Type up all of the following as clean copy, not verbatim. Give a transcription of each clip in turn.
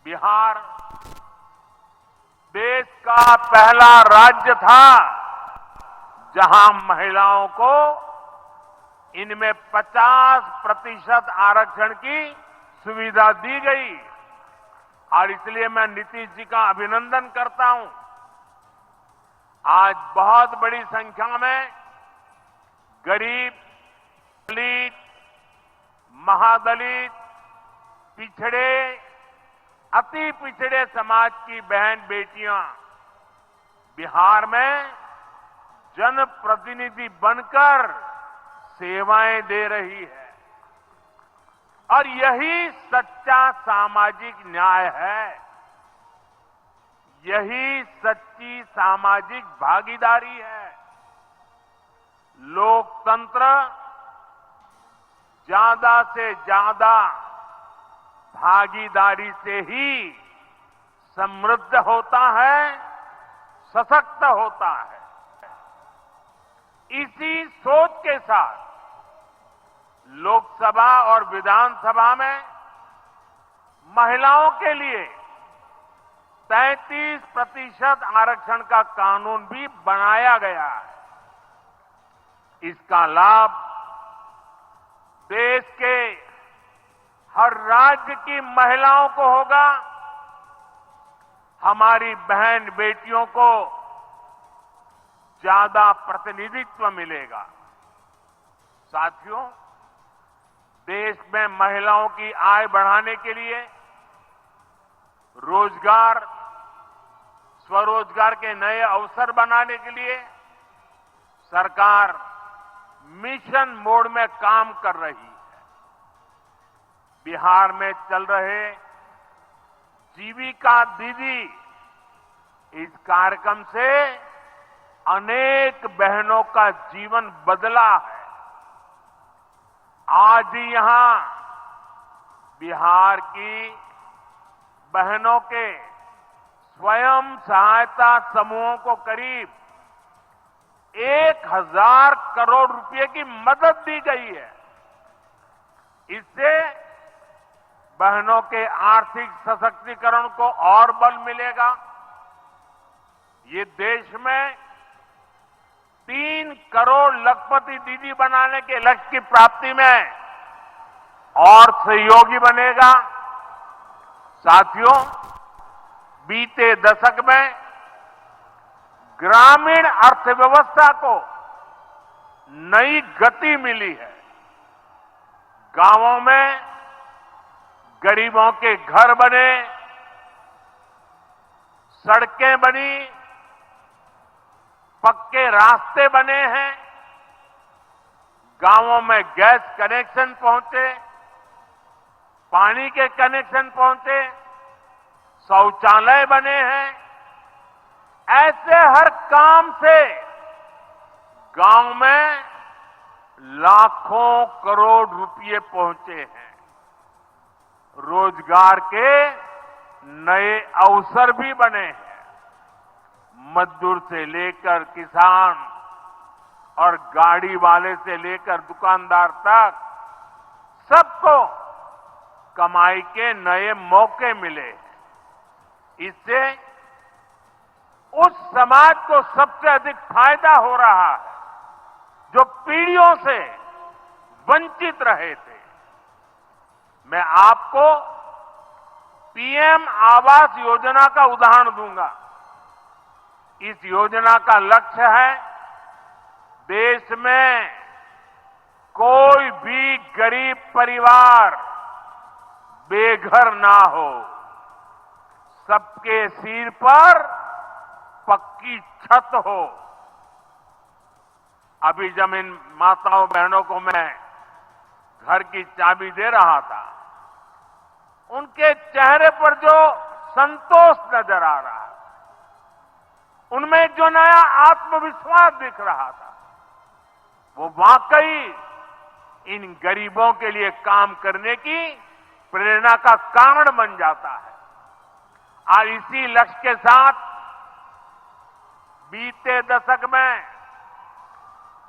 बिहार देश का पहला राज्य था जहां महिलाओं को इनमें 50% आरक्षण की सुविधा दी गई और इसलिए मैं नीतीश जी का अभिनंदन करता हूं। आज बहुत बड़ी संख्या में गरीब, दलित, महादलित, पिछड़े, अति पिछड़े समाज की बहन बेटियां बिहार में जनप्रतिनिधि बनकर सेवाएं दे रही है और यही सच्चा सामाजिक न्याय है। यही सच्ची सामाजिक भागीदारी है। लोकतंत्र ज्यादा से ज्यादा भागीदारी से ही समृद्ध होता है, सशक्त होता है। इसी सोच के साथ लोकसभा और विधानसभा में महिलाओं के लिए 33% आरक्षण का कानून भी बनाया गया है। इसका लाभ देश के हर राज्य की महिलाओं को होगा। हमारी बहन बेटियों को ज्यादा प्रतिनिधित्व मिलेगा। साथियों, देश में महिलाओं की आय बढ़ाने के लिए रोजगार, स्वरोजगार के नए अवसर बनाने के लिए सरकार मिशन मोड में काम कर रही है। बिहार में चल रहे जीविका दीदी इस कार्यक्रम से अनेक बहनों का जीवन बदला है। आज ही यहां बिहार की बहनों के स्वयं सहायता समूहों को करीब 1000 करोड़ रुपए की मदद दी गई है। इससे बहनों के आर्थिक सशक्तिकरण को और बल मिलेगा। ये देश में 3 करोड़ लखपति दीदी बनाने के लक्ष्य की प्राप्ति में और सहयोगी बनेगा। साथियों, बीते दशक में ग्रामीण अर्थव्यवस्था को नई गति मिली है। गांवों में गरीबों के घर बने, सड़कें बनी, पक्के रास्ते बने हैं, गांवों में गैस कनेक्शन पहुंचे, पानी के कनेक्शन पहुंचे, शौचालय बने हैं। ऐसे हर काम से गांव में लाखों करोड़ रुपए पहुंचे हैं। रोजगार के नए अवसर भी बने हैं। मजदूर से लेकर किसान और गाड़ी वाले से लेकर दुकानदार तक सबको कमाई के नए मौके मिले। इससे उस समाज को सबसे अधिक फायदा हो रहा है जो पीढ़ियों से वंचित रहे थे। मैं आपको पीएम आवास योजना का उदाहरण दूंगा। इस योजना का लक्ष्य है देश में कोई भी गरीब परिवार बेघर ना हो, सबके सिर पर पक्की छत हो। अभी जब इन माताओं बहनों को मैं घर की चाबी दे रहा था, उनके चेहरे पर जो संतोष नजर आ रहा है, उनमें जो नया आत्मविश्वास दिख रहा था, वो वाकई इन गरीबों के लिए काम करने की प्रेरणा का कारण बन जाता है। और इसी लक्ष्य के साथ बीते दशक में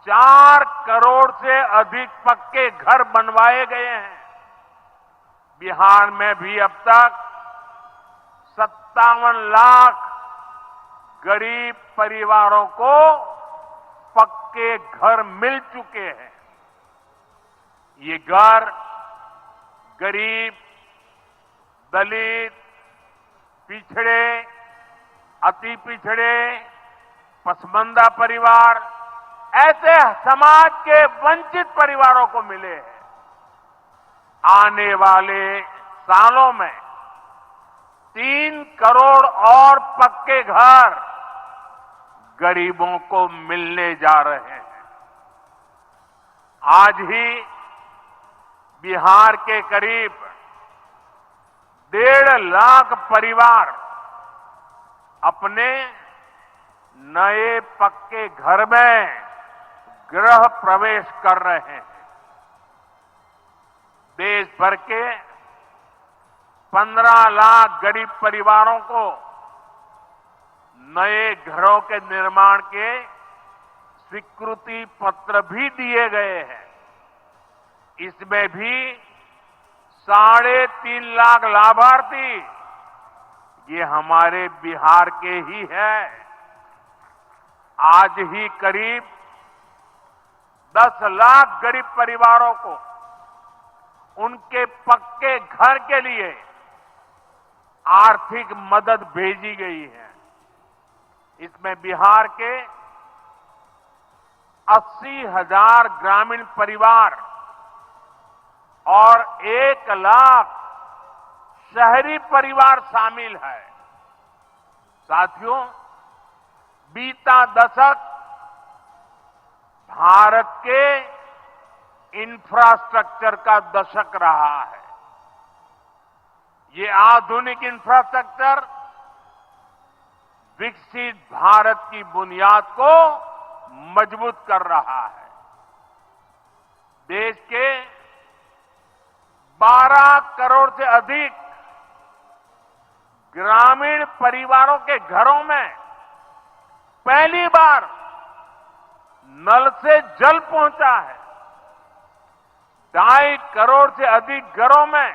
4 करोड़ से अधिक पक्के घर बनवाए गए हैं। बिहार में भी अब तक 57 लाख गरीब परिवारों को पक्के घर मिल चुके हैं। ये घर गरीब, दलित, पिछड़े, अति पिछड़े, पसमानदा परिवार, ऐसे समाज के वंचित परिवारों को मिले हैं। आने वाले सालों में 3 करोड़ और पक्के घर गरीबों को मिलने जा रहे हैं। आज ही बिहार के करीब 1.5 लाख परिवार अपने नए पक्के घर में गृह प्रवेश कर रहे हैं। देश भर के 15 लाख गरीब परिवारों को नए घरों के निर्माण के स्वीकृति पत्र भी दिए गए हैं। इसमें भी 3.5 लाख लाभार्थी ये हमारे बिहार के ही हैं। आज ही करीब 10 लाख गरीब परिवारों को उनके पक्के घर के लिए आर्थिक मदद भेजी गई है। इसमें बिहार के 80,000 ग्रामीण परिवार और 1 लाख शहरी परिवार शामिल है। साथियों, बीता दशक भारत के इंफ्रास्ट्रक्चर का दशक रहा है। ये आधुनिक इंफ्रास्ट्रक्चर विकसित भारत की बुनियाद को मजबूत कर रहा है। देश के 12 करोड़ से अधिक ग्रामीण परिवारों के घरों में पहली बार नल से जल पहुंचा है। 2.5 करोड़ से अधिक घरों में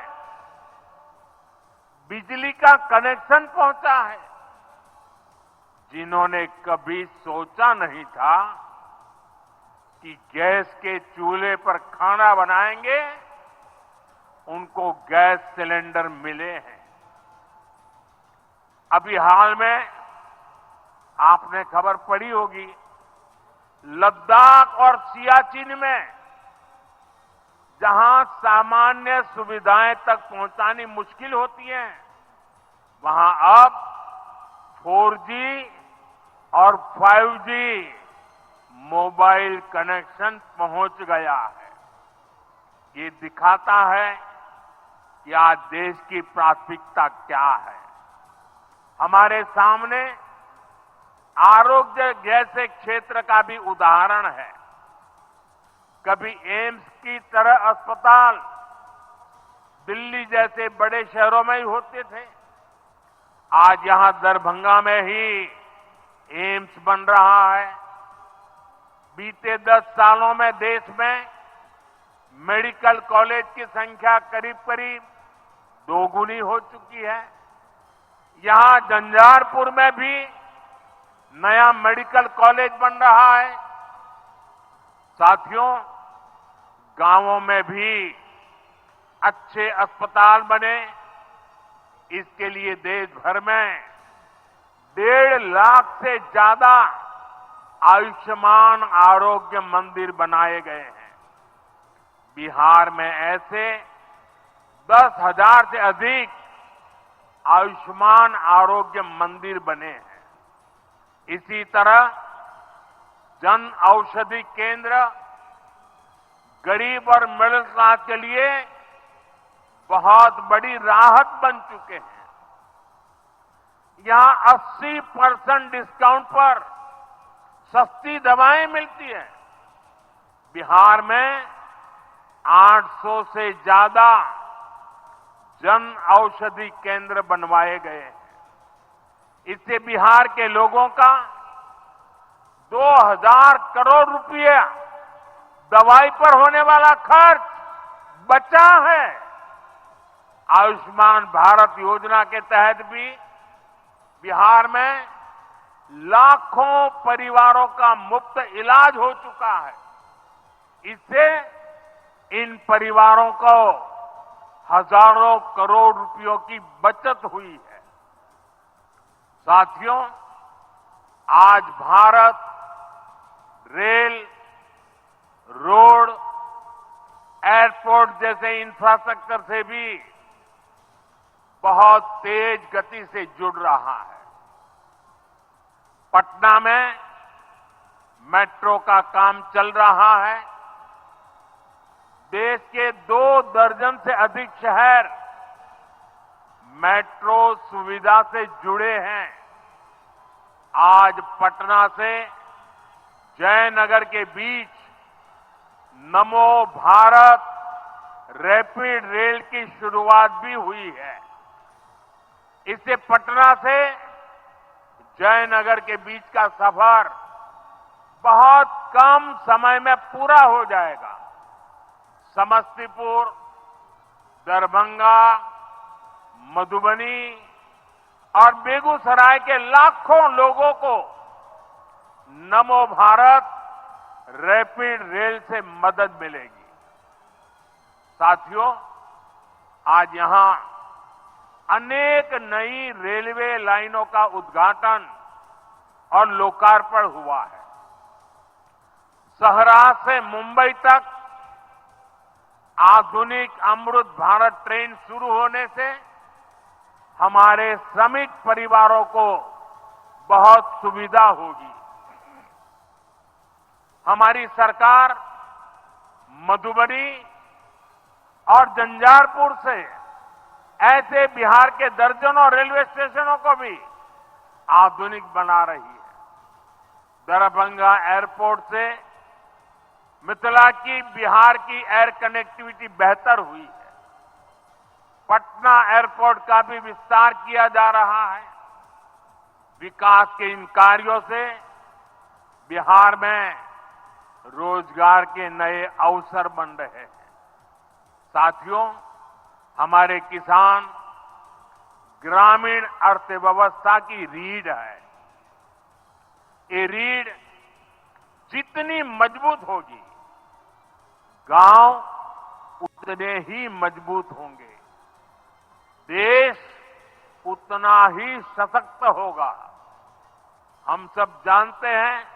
बिजली का कनेक्शन पहुंचा है। जिन्होंने कभी सोचा नहीं था कि गैस के चूल्हे पर खाना बनाएंगे, उनको गैस सिलेंडर मिले हैं। अभी हाल में आपने खबर पढ़ी होगी, लद्दाख और सियाचिन में जहां सामान्य सुविधाएं तक पहुंचानी मुश्किल होती हैं, वहां अब 4G और 5G मोबाइल कनेक्शन पहुंच गया है। ये दिखाता है कि आज देश की प्राथमिकता क्या है। हमारे सामने आरोग्य जैसे क्षेत्र का भी उदाहरण है। कभी एम्स की तरह अस्पताल दिल्ली जैसे बड़े शहरों में ही होते थे। आज यहां दरभंगा में ही एम्स बन रहा है। बीते 10 सालों में देश में मेडिकल कॉलेज की संख्या करीब करीब 2 गुनी हो चुकी है। यहां झंझारपुर में भी नया मेडिकल कॉलेज बन रहा है। साथियों, गांवों में भी अच्छे अस्पताल बने, इसके लिए देश भर में 1.5 लाख से ज्यादा आयुष्मान आरोग्य मंदिर बनाए गए हैं। बिहार में ऐसे 10,000 से अधिक आयुष्मान आरोग्य मंदिर बने हैं। इसी तरह जन औषधि केंद्र गरीब और मिडिल क्लास के लिए बहुत बड़ी राहत बन चुके हैं। यहां 80% डिस्काउंट पर सस्ती दवाएं मिलती हैं। बिहार में 800 से ज्यादा जन औषधि केंद्र बनवाए गए हैं। इससे बिहार के लोगों का 2,000 करोड़ रुपया दवाई पर होने वाला खर्च बचा है। आयुष्मान भारत योजना के तहत भी बिहार में लाखों परिवारों का मुफ्त इलाज हो चुका है। इससे इन परिवारों को हजारों करोड़ रुपयों की बचत हुई है। साथियों, आज भारत रेल, रोड, एयरपोर्ट जैसे इंफ्रास्ट्रक्चर से भी बहुत तेज गति से जुड़ रहा है। पटना में मेट्रो का काम चल रहा है। देश के 2 दर्जन से अधिक शहर मेट्रो सुविधा से जुड़े हैं। आज पटना से जयनगर के बीच नमो भारत रैपिड रेल की शुरुआत भी हुई है। इससे पटना से जयनगर के बीच का सफर बहुत कम समय में पूरा हो जाएगा। समस्तीपुर, दरभंगा, मधुबनी और बेगूसराय के लाखों लोगों को नमो भारत रैपिड रेल से मदद मिलेगी। साथियों, आज यहां अनेक नई रेलवे लाइनों का उद्घाटन और लोकार्पण हुआ है। सहरा से मुंबई तक आधुनिक अमृत भारत ट्रेन शुरू होने से हमारे श्रमिक परिवारों को बहुत सुविधा होगी। हमारी सरकार मधुबनी और झंझारपुर से ऐसे बिहार के दर्जनों रेलवे स्टेशनों को भी आधुनिक बना रही है। दरभंगा एयरपोर्ट से मिथिला की बिहार की एयर कनेक्टिविटी बेहतर हुई है। पटना एयरपोर्ट का भी विस्तार किया जा रहा है। विकास के इन कार्यों से बिहार में रोजगार के नए अवसर बन रहे हैं। साथियों, हमारे किसान ग्रामीण अर्थव्यवस्था की रीढ़ है। ये रीढ़ जितनी मजबूत होगी, गांव उतने ही मजबूत होंगे, देश उतना ही सशक्त होगा। हम सब जानते हैं,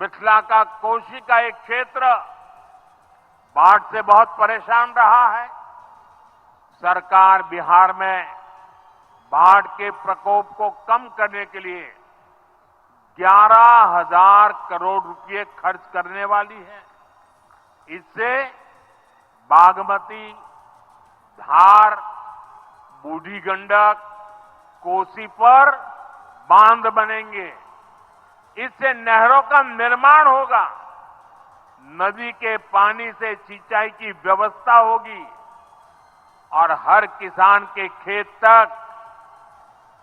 मिथिला का कोशी का एक क्षेत्र बाढ़ से बहुत परेशान रहा है। सरकार बिहार में बाढ़ के प्रकोप को कम करने के लिए 11,000 करोड़ रुपए खर्च करने वाली है। इससे बागमती, धार, बूढ़ी गंडक, कोसी पर बांध बनेंगे। इससे नहरों का निर्माण होगा, नदी के पानी से सिंचाई की व्यवस्था होगी और हर किसान के खेत तक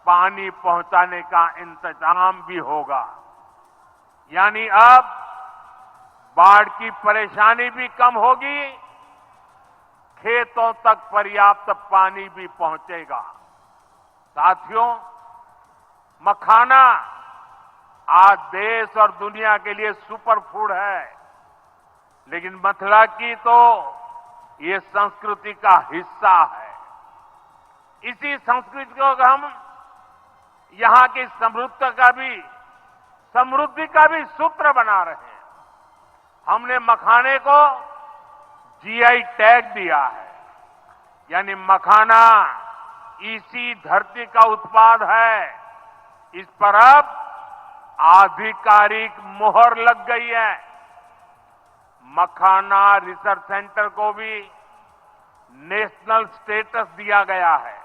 पानी पहुंचाने का इंतजाम भी होगा। यानी अब बाढ़ की परेशानी भी कम होगी, खेतों तक पर्याप्त पानी भी पहुंचेगा। साथियों, मखाना आज देश और दुनिया के लिए सुपर फूड है, लेकिन मिथिला की तो ये संस्कृति का हिस्सा है। इसी संस्कृति को हम यहां की समृद्धि का भी सूत्र बना रहे हैं। हमने मखाने को जीआई टैग दिया है, यानी मखाना इसी धरती का उत्पाद है। इस पर अब आधिकारिक मुहर लग गई है। मखाना रिसर्च सेंटर को भी नेशनल स्टेटस दिया गया है।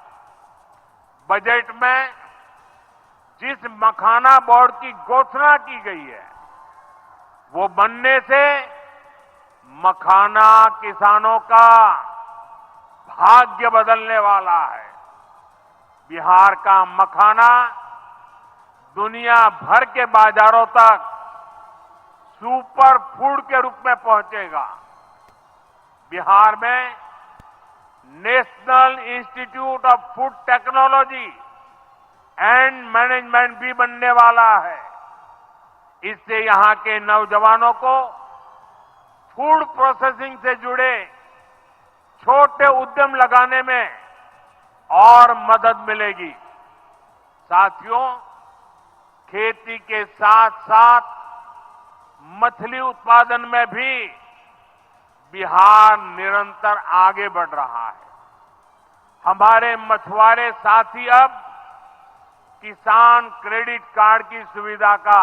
बजट में जिस मखाना बोर्ड की घोषणा की गई है, वो बनने से मखाना किसानों का भाग्य बदलने वाला है। बिहार का मखाना दुनिया भर के बाजारों तक सुपर फूड के रूप में पहुंचेगा। बिहार में national institute of food technology and management भी बनने वाला है। इससे यहां के नौजवानों को फूड प्रोसेसिंग से जुड़े छोटे उद्यम लगाने में और मदद मिलेगी। साथियों, खेती के साथ साथ मछली उत्पादन में भी बिहार निरंतर आगे बढ़ रहा है। हमारे मछुआरे साथी अब किसान क्रेडिट कार्ड की सुविधा का